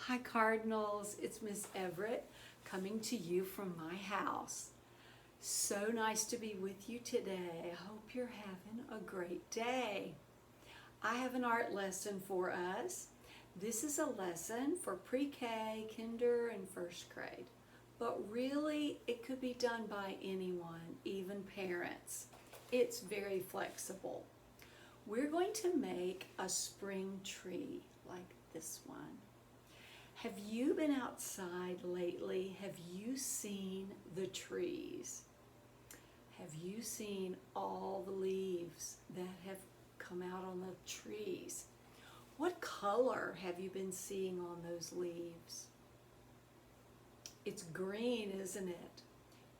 Hi Cardinals, it's Miss Everitt coming to you from my house. So nice to be with you today. I hope you're having a great day. I have an art lesson for us. This is a lesson for pre-K, kinder, and first grade. But really, it could be done by anyone, even parents. It's very flexible. We're going to make a spring tree like this one. Have you been outside lately? Have you seen the trees? Have you seen all the leaves that have come out on the trees? What color have you been seeing on those leaves? It's green, isn't it?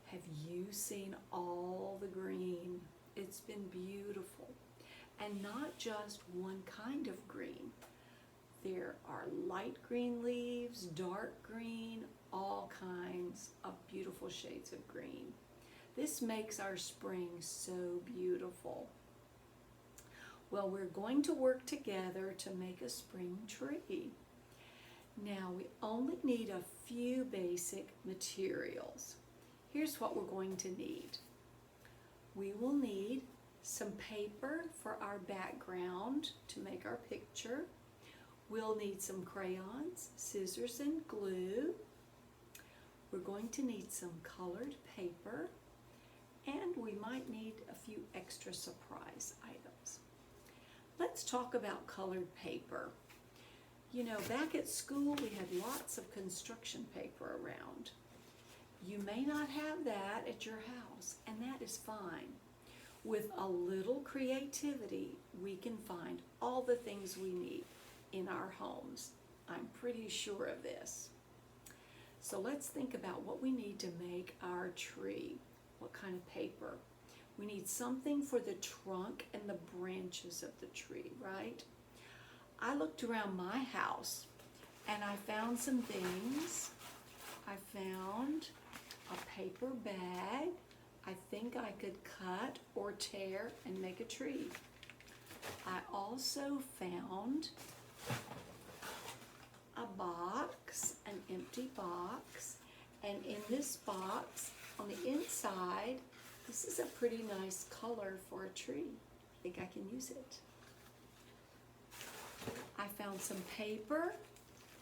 Have you seen all the green? It's been beautiful. And not just one kind of green. There are light green leaves, dark green, all kinds of beautiful shades of green. This makes our spring so beautiful. Well, we're going to work together to make a spring tree. Now, we only need a few basic materials. Here's what we're going to need. We will need some paper for our background to make our picture. We'll need some crayons, scissors, and glue. We're going to need some colored paper, and we might need a few extra surprise items. Let's talk about colored paper. You know, back at school we had lots of construction paper around. You may not have that at your house, and that is fine. With a little creativity, we can find all the things we need in our homes. I'm pretty sure of this. So let's think about what we need to make our tree. What kind of paper? We need something for the trunk and the branches of the tree, right? I looked around my house and I found some things. I found a paper bag. I think I could cut or tear and make a tree. I also found a box, an empty box, and in this box, on the inside, this is a pretty nice color for a tree. I think I can use it. I found some paper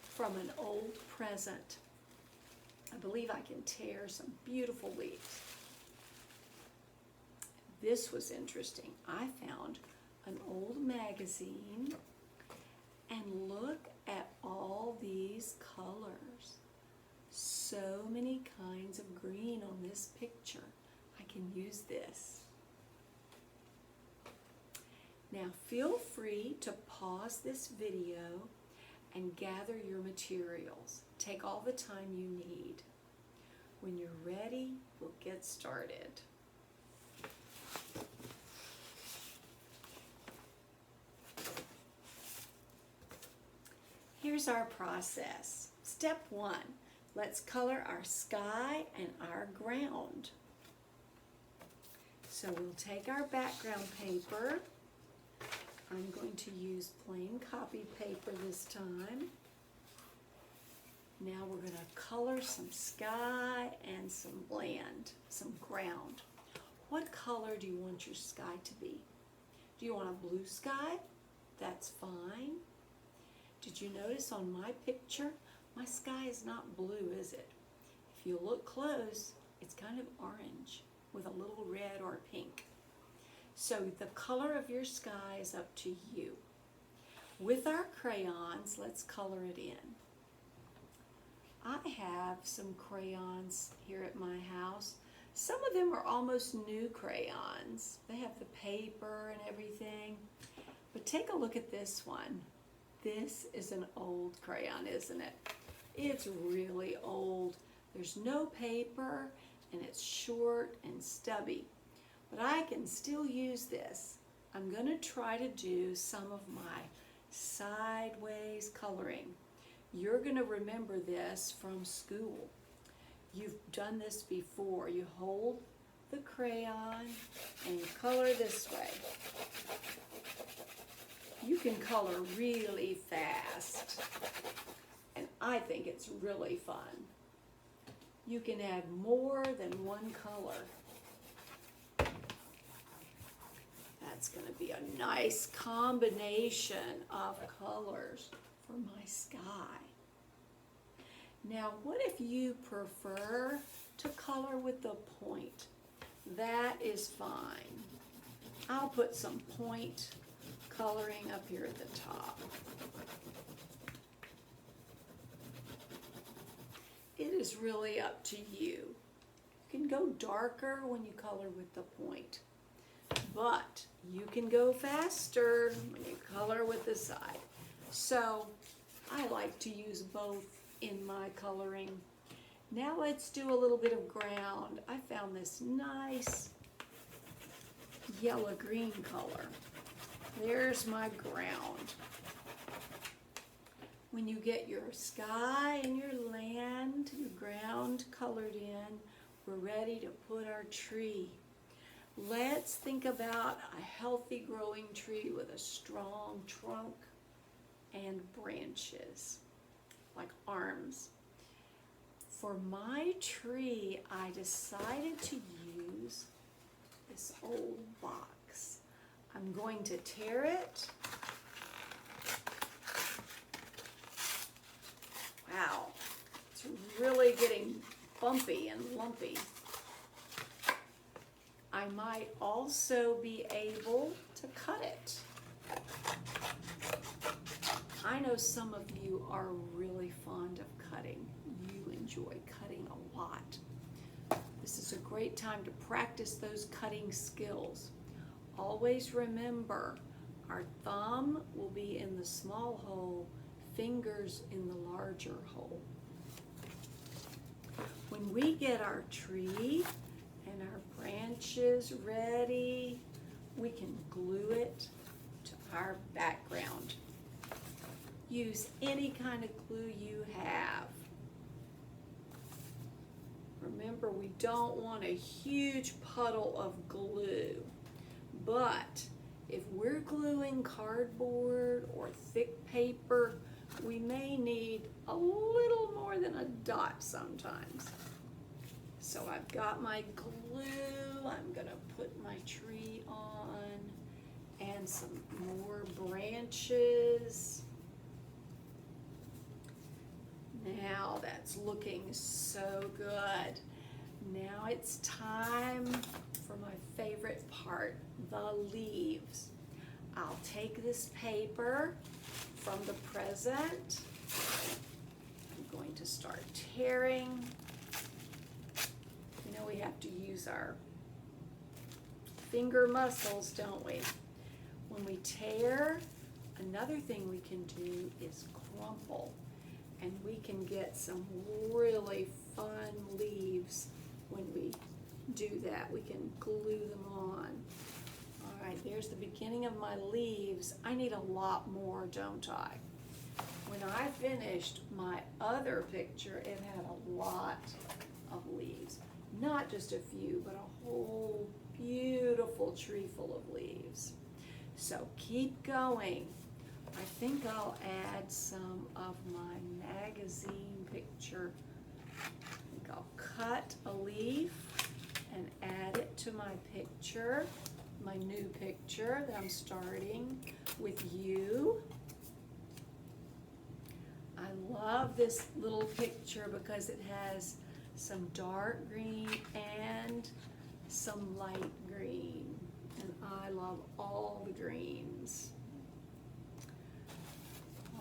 from an old present. I believe I can tear some beautiful leaves. This was interesting. I found an old magazine, and look at all these colors. So many kinds of green on this picture. I can use this. Now feel free to pause this video and gather your materials. Take all the time you need. When you're ready, we'll get started. Here's our process. Step 1, let's color our sky and our ground. So we'll take our background paper. I'm going to use plain copy paper this time. Now we're going to color some sky and some land, some ground. What color do you want your sky to be? Do you want a blue sky? That's fine. Did you notice on my picture, my sky is not blue, is it? If you look close, it's kind of orange with a little red or pink. So the color of your sky is up to you. With our crayons, let's color it in. I have some crayons here at my house. Some of them are almost new crayons. They have the paper and everything. But take a look at this one. This is an old crayon, isn't it? It's really old. There's no paper and it's short and stubby. But I can still use this. I'm going to try to do some of my sideways coloring. You're going to remember this from school. You've done this before. You hold the crayon and you color this way. You can color really fast. And I think it's really fun. You can add more than one color. That's going to be a nice combination of colors for my sky. Now, what if you prefer to color with the point? That is fine. I'll put some point coloring up here at the top. It is really up to you. You can go darker when you color with the point, but you can go faster when you color with the side. So I like to use both in my coloring. Now let's do a little bit of ground. I found this nice yellow-green color. There's my ground. When you get your sky and your land, your ground colored in, we're ready to put our tree. Let's think about a healthy growing tree with a strong trunk and branches, like arms. For my tree, I decided to use this old box. I'm going to tear it. Wow, it's really getting bumpy and lumpy. I might also be able to cut it. I know some of you are really fond of cutting. You enjoy cutting a lot. This is a great time to practice those cutting skills. Always remember, our thumb will be in the small hole, fingers in the larger hole. When we get our tree and our branches ready, we can glue it to our background. Use any kind of glue you have. Remember, we don't want a huge puddle of glue, but if we're gluing cardboard or thick paper, we may need a little more than a dot sometimes. So I've got my glue. I'm going to put my tree on and some more branches. Now that's looking so good. Now it's time for my favorite part, the leaves. I'll take this paper from the present. I'm going to start tearing. You know, we have to use our finger muscles, don't we? When we tear, another thing we can do is crumple. And we can get some really fun leaves when we do that. We can glue them on. All right, there's the beginning of my leaves. I need a lot more, don't I? When I finished my other picture, it had a lot of leaves. Not just a few, but a whole beautiful tree full of leaves. So keep going. I think I'll add some of my magazine picture. I think I'll cut a leaf and add it to my picture, my new picture that I'm starting with you. I love this little picture because it has some dark green and some light green. And I love all the greens.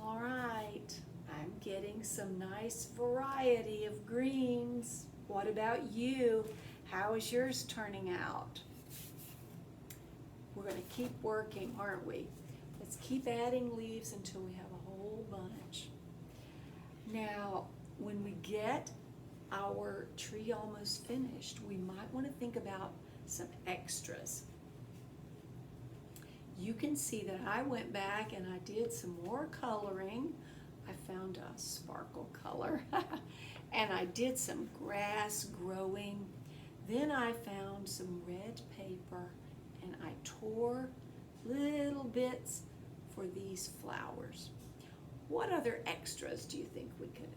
All right, I'm getting some nice variety of greens. What about you? How is yours turning out? We're going to keep working, aren't we? Let's keep adding leaves until we have a whole bunch. Now, when we get our tree almost finished, we might want to think about some extras. You can see that I went back and I did some more coloring. I found a sparkle color and I did some grass growing. Then I found some red paper and I tore little bits for these flowers. What other extras do you think we could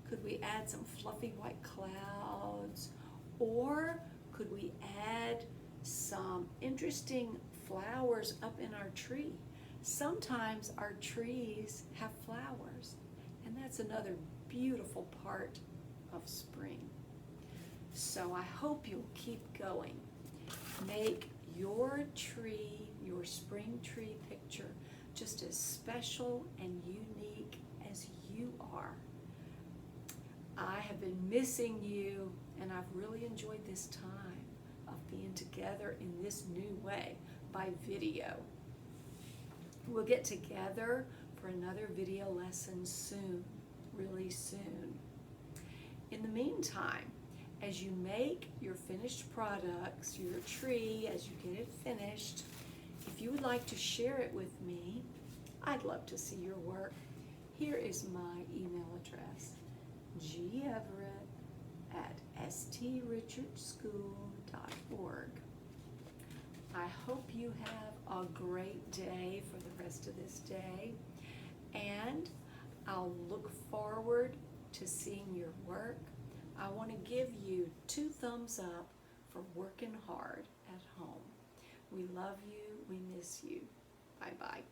Could we add some fluffy white clouds? Or could we add some interesting flowers up in our tree? Sometimes our trees have flowers, and that's another beautiful part of spring. So I hope you'll keep going. Make your tree, your spring tree picture, just as special and unique as you are. I have been missing you, and I've really enjoyed this time of being together in this new way by video. We'll get together for another video lesson soon, really soon. In the meantime, as you make your finished products, your tree, as you get it finished, if you would like to share it with me, I'd love to see your work. Here is my email address, geverett@strichardschool.org. I hope you have a great day for the rest of this day, and I'll look forward to seeing your work. I want to give you 2 thumbs up for working hard at home. We love you. We miss you. Bye-bye.